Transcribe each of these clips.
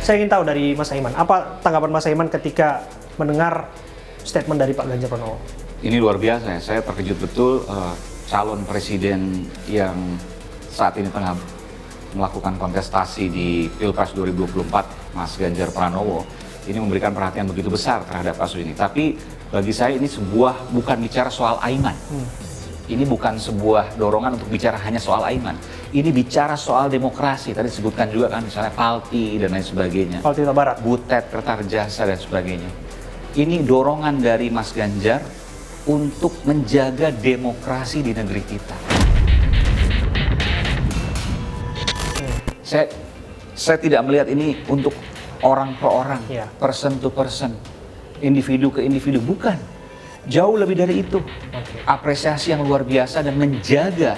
Saya ingin tahu dari Mas Aiman, apa tanggapan Mas Aiman ketika mendengar statement dari Pak Ganjar Pranowo? Ini luar biasa ya, saya terkejut betul calon presiden yang saat ini tengah melakukan kontestasi di Pilpres 2024, Mas Ganjar Pranowo, ini memberikan perhatian begitu besar terhadap kasus ini. Tapi bagi saya ini bukan bicara soal Aiman. Ini bukan sebuah dorongan untuk bicara hanya soal Aiman. Ini bicara soal demokrasi. Tadi disebutkan juga kan misalnya Palti dan lain sebagainya. Palti Barat, Butet, Kertarjasa dan sebagainya. Ini dorongan dari Mas Ganjar untuk menjaga demokrasi di negeri kita. Saya tidak melihat ini untuk orang per orang, person to person, individu ke individu, bukan. Jauh lebih dari itu. Apresiasi yang luar biasa dan menjaga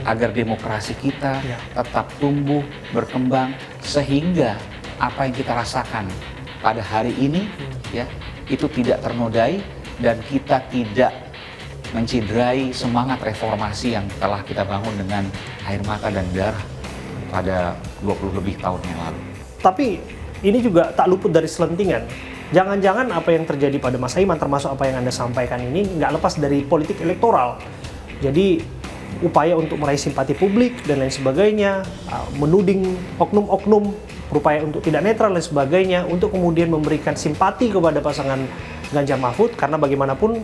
agar demokrasi kita tetap tumbuh, berkembang, sehingga apa yang kita rasakan pada hari ini ya itu tidak ternodai dan kita tidak menciderai semangat reformasi yang telah kita bangun dengan air mata dan darah pada 20 lebih tahun yang lalu. Tapi ini juga tak luput dari selentingan. Jangan-jangan apa yang terjadi pada Mas Aiman, termasuk apa yang Anda sampaikan ini, nggak lepas dari politik elektoral. Jadi upaya untuk meraih simpati publik dan lain sebagainya, menuding oknum-oknum, berupaya untuk tidak netral dan sebagainya, untuk kemudian memberikan simpati kepada pasangan Ganjar Mahfud, karena bagaimanapun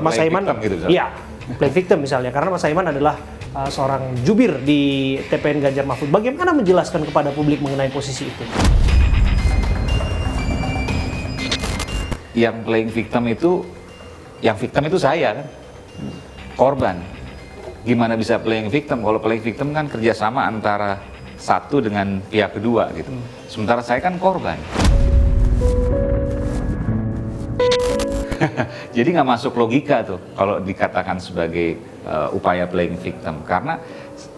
Mas Aiman, gitu, iya, playing victim misalnya, karena Mas Aiman adalah seorang jubir di TPN Ganjar Mahfud. Bagaimana menjelaskan kepada publik mengenai posisi itu? Yang playing victim itu, yang victim itu saya kan, korban. Gimana bisa playing victim? Kalau playing victim kan kerjasama antara satu dengan pihak kedua gitu. Sementara saya kan korban. Jadi nggak masuk logika tuh kalau dikatakan sebagai upaya playing victim. Karena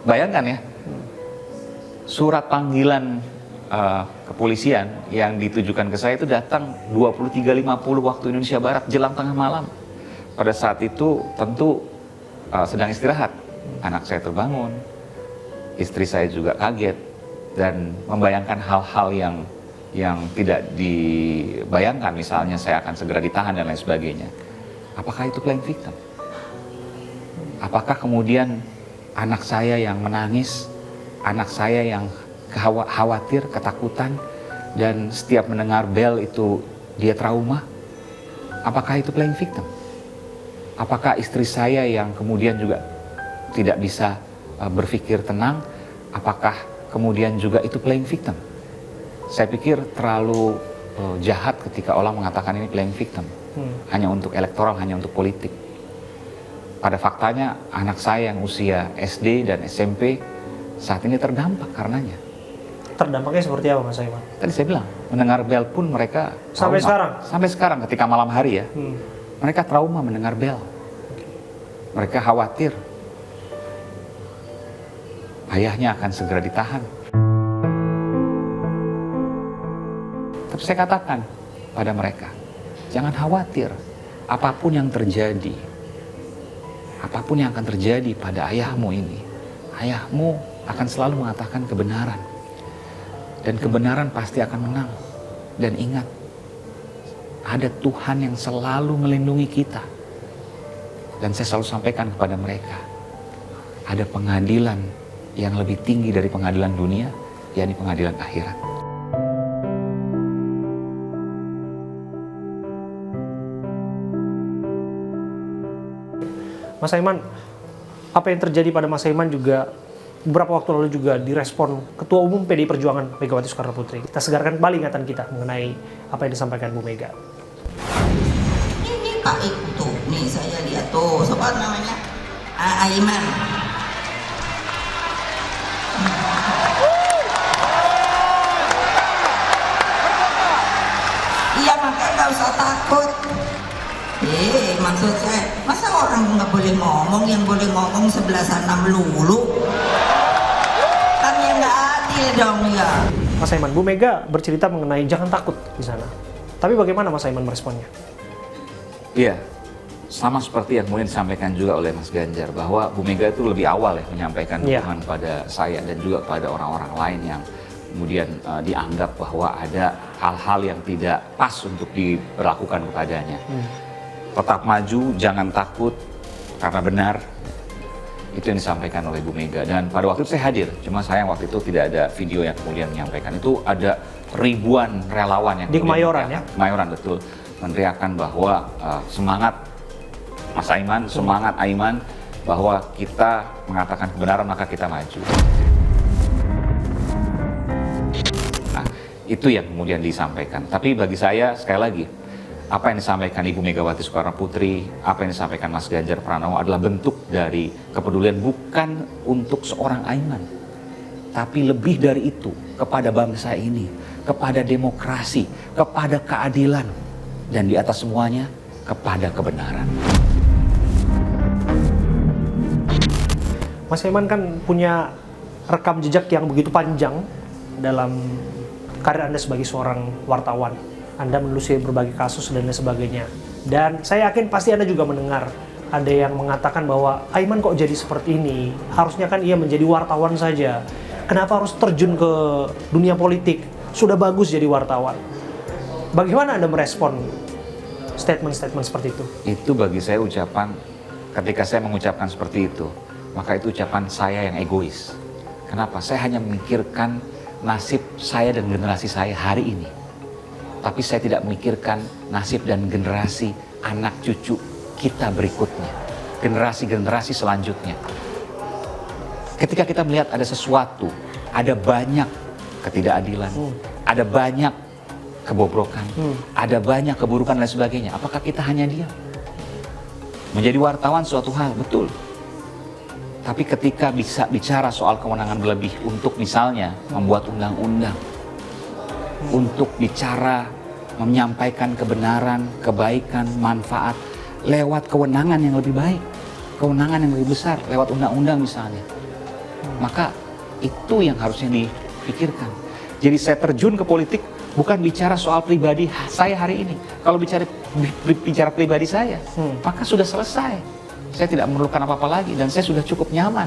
bayangkan ya, surat panggilan kepolisian yang ditujukan ke saya itu datang 23.50 waktu Indonesia Barat, jelang tengah malam. Pada saat itu tentu sedang istirahat, anak saya terbangun, istri saya juga kaget dan membayangkan hal-hal yang tidak dibayangkan, misalnya saya akan segera ditahan dan lain sebagainya. Apakah itu playing victim? Apakah kemudian anak saya yang menangis, anak saya yang khawatir, ketakutan, dan setiap mendengar bel itu dia trauma? Apakah itu playing victim? Apakah istri saya yang kemudian juga tidak bisa berpikir tenang, apakah kemudian juga itu playing victim? Saya pikir terlalu jahat ketika orang mengatakan ini playing victim. Hanya untuk elektoral, hanya untuk politik. Pada faktanya anak saya yang usia SD dan SMP saat ini terdampak karenanya. Terdampaknya seperti apa Mas Aiman? Tadi saya bilang, mendengar bel pun mereka sampai trauma. sekarang? Sampai sekarang ketika malam hari ya, mereka trauma mendengar bel. Mereka khawatir ayahnya akan segera ditahan. Tapi saya katakan pada mereka, jangan khawatir, apapun yang terjadi, apapun yang akan terjadi pada ayahmu ini, ayahmu akan selalu mengatakan kebenaran. Dan kebenaran pasti akan menang. Dan ingat, ada Tuhan yang selalu melindungi kita. Dan saya selalu sampaikan kepada mereka, ada pengadilan yang lebih tinggi dari pengadilan dunia, yakni pengadilan akhirat. Mas Aiman, apa yang terjadi pada Mas Aiman juga beberapa waktu lalu juga direspon Ketua Umum PDI Perjuangan Megawati Soekarno Putri. Kita segarkan kembali ingatan kita mengenai apa yang disampaikan Bu Mega. Ini Pak itu, nih saya lihat tuh, siapa namanya? Aiman. Iya, makanya nggak usah takut. Maksud saya, masa orang nggak boleh ngomong, yang boleh ngomong sebelah sana melulu? Kan yang nggak adil dong ya. Mas Aiman, Bu Mega bercerita mengenai jangan takut di sana. Tapi bagaimana Mas Aiman meresponnya? Iya, sama seperti yang kemudian disampaikan juga oleh Mas Ganjar, bahwa Bu Mega itu lebih awal ya menyampaikan dukungan pada saya dan juga pada orang-orang lain yang kemudian dianggap bahwa ada hal-hal yang tidak pas untuk diberlakukan kepadanya. Tetap maju, jangan takut, karena benar. Itu yang disampaikan oleh Bu Mega. Dan pada waktu itu saya hadir, cuma sayang waktu itu tidak ada video yang kemudian menyampaikan. Itu ada ribuan relawan yang di Kemayoran ya? Kemayoran, betul. Meneriakan bahwa semangat Mas Aiman, semangat Aiman, bahwa kita mengatakan kebenaran maka kita maju. Nah, itu yang kemudian disampaikan. Tapi bagi saya, sekali lagi, apa yang disampaikan Ibu Megawati Soekarno Putri, apa yang disampaikan Mas Ganjar Pranowo adalah bentuk dari kepedulian bukan untuk seorang Aiman, tapi lebih dari itu kepada bangsa ini, kepada demokrasi, kepada keadilan, dan di atas semuanya kepada kebenaran. Mas Aiman kan punya rekam jejak yang begitu panjang dalam karir Anda sebagai seorang wartawan. Anda menelusuri berbagai kasus dan lain sebagainya. Dan saya yakin pasti Anda juga mendengar ada yang mengatakan bahwa Aiman kok jadi seperti ini? Harusnya kan ia menjadi wartawan saja. Kenapa harus terjun ke dunia politik? Sudah bagus jadi wartawan. Bagaimana Anda merespon statement-statement seperti itu? Itu bagi saya ucapan, ketika saya mengucapkan seperti itu, maka itu ucapan saya yang egois. Kenapa? Saya hanya memikirkan nasib saya dan generasi saya hari ini. Tapi saya tidak memikirkan nasib dan generasi anak cucu kita berikutnya. Generasi-generasi selanjutnya. Ketika kita melihat ada sesuatu, ada banyak ketidakadilan, ada banyak kebobrokan, ada banyak keburukan dan sebagainya. Apakah kita hanya diam? Menjadi wartawan suatu hal, betul. Tapi ketika bisa bicara soal kewenangan berlebih untuk misalnya membuat undang-undang, untuk bicara menyampaikan kebenaran, kebaikan, manfaat lewat kewenangan yang lebih baik, kewenangan yang lebih besar lewat undang-undang misalnya, maka itu yang harusnya dipikirkan. Jadi saya terjun ke politik bukan bicara soal pribadi saya hari ini. Kalau bicara pribadi saya, maka sudah selesai. Saya tidak memerlukan apa-apa lagi dan saya sudah cukup nyaman.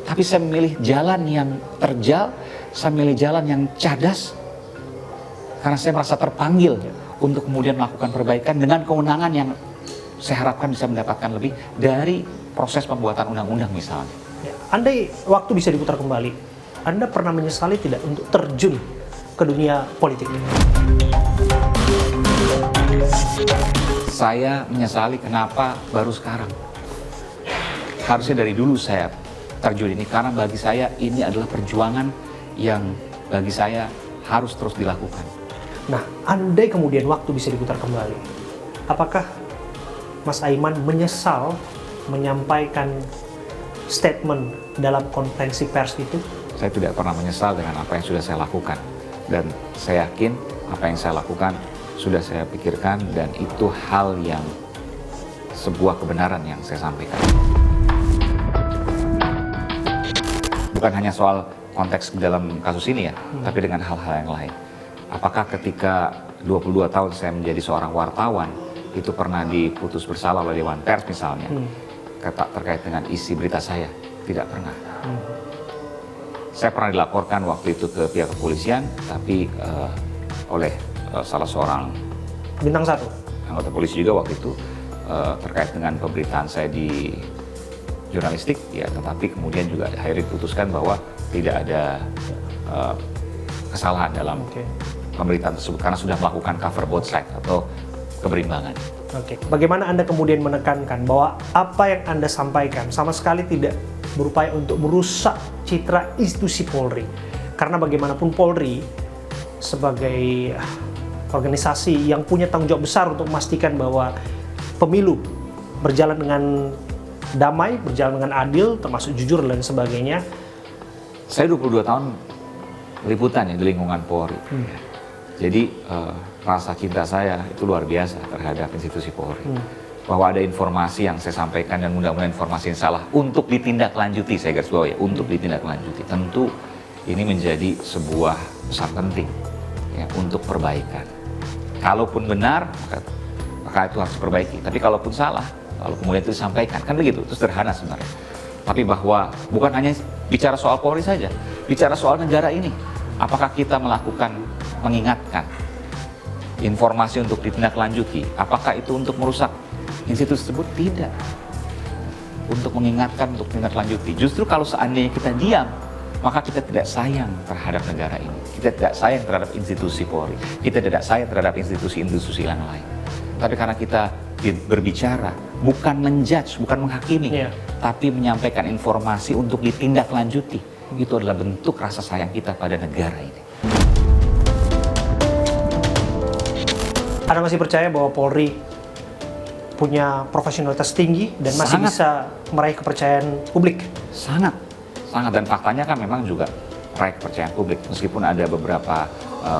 Tapi saya memilih jalan yang terjal, saya memilih jalan yang cadas, karena saya merasa terpanggil untuk kemudian melakukan perbaikan dengan kewenangan yang saya harapkan bisa mendapatkan lebih dari proses pembuatan undang-undang misalnya. Andai waktu bisa diputar kembali, Anda pernah menyesali tidak untuk terjun ke dunia politik? Saya menyesali kenapa baru sekarang. Harusnya dari dulu saya terjun ini, karena bagi saya ini adalah perjuangan yang bagi saya harus terus dilakukan. Nah, andai kemudian waktu bisa diputar kembali, apakah Mas Aiman menyesal menyampaikan statement dalam konferensi pers itu? Saya tidak pernah menyesal dengan apa yang sudah saya lakukan. Dan saya yakin apa yang saya lakukan sudah saya pikirkan dan itu hal yang sebuah kebenaran yang saya sampaikan. Bukan hanya soal konteks dalam kasus ini ya, tapi dengan hal-hal yang lain. Apakah ketika 22 tahun saya menjadi seorang wartawan, itu pernah diputus bersalah oleh Dewan Pers misalnya, terkait dengan isi berita saya? Tidak pernah. Saya pernah dilaporkan waktu itu ke pihak kepolisian, tapi oleh salah seorang Bintang 1? anggota polisi juga waktu itu, terkait dengan pemberitaan saya di jurnalistik, ya, tetapi kemudian juga akhirnya diputuskan bahwa tidak ada kesalahan dalam pemberitaan tersebut karena sudah melakukan cover both side atau keberimbangan. Oke. Bagaimana Anda kemudian menekankan bahwa apa yang Anda sampaikan sama sekali tidak berupaya untuk merusak citra institusi Polri? Karena bagaimanapun Polri sebagai organisasi yang punya tanggung jawab besar untuk memastikan bahwa pemilu berjalan dengan damai, berjalan dengan adil, termasuk jujur dan sebagainya. Saya 22 tahun liputan ya di lingkungan Polri. Jadi rasa cinta saya itu luar biasa terhadap institusi Polri. Bahwa ada informasi yang saya sampaikan dan mudah-mudahan informasi yang salah untuk ditindaklanjuti, saya garis bawahi ya, untuk ditindaklanjuti. Tentu ini menjadi sebuah pesan penting ya, untuk perbaikan. Kalaupun benar, maka itu harus diperbaiki. Tapi kalaupun salah, lalu kemudian itu disampaikan, kan begitu, itu sederhana sebenarnya. Tapi bahwa bukan hanya bicara soal Polri saja, bicara soal negara ini, Apakah kita mengingatkan informasi untuk ditindaklanjuti? Apakah itu untuk merusak institusi tersebut? Tidak. Untuk mengingatkan, untuk ditindaklanjuti. Justru kalau seandainya kita diam, maka kita tidak sayang terhadap negara ini. Kita tidak sayang terhadap institusi Polri. Kita tidak sayang terhadap institusi-institusi yang lain. Tapi karena kita berbicara, bukan menjudge, bukan menghakimi, tapi menyampaikan informasi untuk ditindaklanjuti. Itu adalah bentuk rasa sayang kita pada negara ini. Anda masih percaya bahwa Polri punya profesionalitas tinggi dan masih bisa meraih kepercayaan publik? Sangat. Dan faktanya kan memang juga meraih kepercayaan publik. Meskipun ada beberapa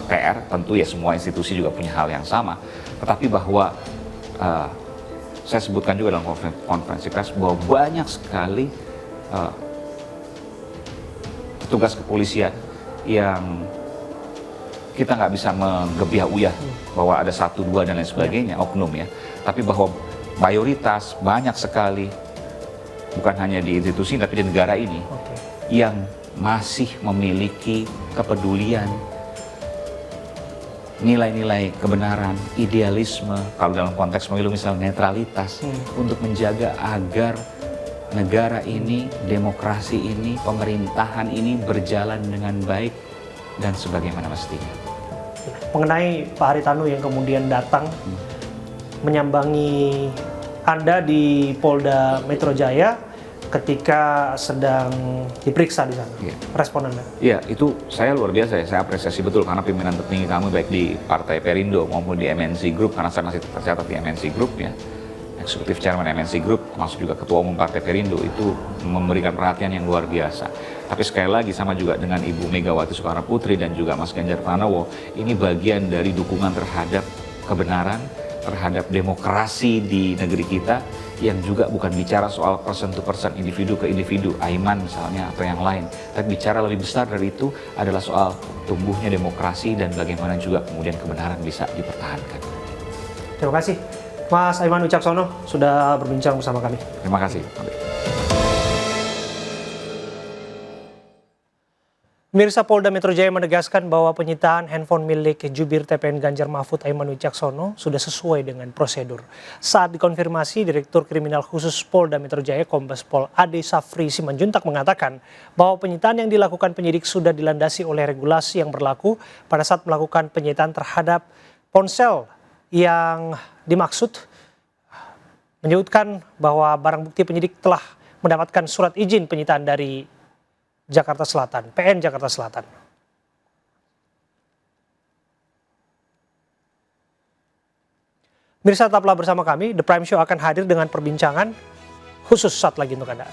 PR, tentu ya semua institusi juga punya hal yang sama. Tetapi bahwa saya sebutkan juga dalam konferensi pers bahwa banyak sekali petugas kepolisian yang kita nggak bisa menggebiah-uyah bahwa ada 1, 2 dan lain sebagainya, oknum ya. Tapi bahwa mayoritas banyak sekali, bukan hanya di institusi tapi di negara ini, yang masih memiliki kepedulian, nilai-nilai kebenaran, idealisme, kalau dalam konteks pemilu misalnya netralitas, untuk menjaga agar negara ini, demokrasi ini, pemerintahan ini berjalan dengan baik dan sebagaimana mestinya. Mengenai Pak Haritanu yang kemudian datang menyambangi Anda di Polda Metro Jaya ketika sedang diperiksa di sana, respon Anda? Iya, itu saya luar biasa ya, saya apresiasi betul karena pimpinan tertinggi kami baik di Partai Perindo maupun di MNC Group, karena saya masih tercatat di MNC Group ya, Eksekutif Chairman MNC Group, termasuk juga Ketua Umum Partai Perindo, itu memberikan perhatian yang luar biasa. Tapi sekali lagi sama juga dengan Ibu Megawati Soekarno Putri dan juga Mas Ganjar Pranowo, ini bagian dari dukungan terhadap kebenaran, terhadap demokrasi di negeri kita, yang juga bukan bicara soal person to person, individu ke individu, Aiman misalnya atau yang lain, tapi bicara lebih besar dari itu adalah soal tumbuhnya demokrasi dan bagaimana juga kemudian kebenaran bisa dipertahankan. Terima kasih Mas Aiman Wicaksono sudah berbincang bersama kami. Terima kasih. Pemirsa, Polda Metro Jaya menegaskan bahwa penyitaan handphone milik Jubir TPN Ganjar Mahfud Aiman Wicaksono sudah sesuai dengan prosedur. Saat dikonfirmasi, Direktur Kriminal Khusus Polda Metro Jaya Kombes Pol Ade Safri Simanjuntak mengatakan bahwa penyitaan yang dilakukan penyidik sudah dilandasi oleh regulasi yang berlaku pada saat melakukan penyitaan terhadap ponsel yang dimaksud, menyebutkan bahwa barang bukti penyidik telah mendapatkan surat izin penyitaan dari Jakarta Selatan, PN Jakarta Selatan. Mirsa, tetaplah bersama kami. The Prime Show akan hadir dengan perbincangan khusus saat lagi untuk Anda.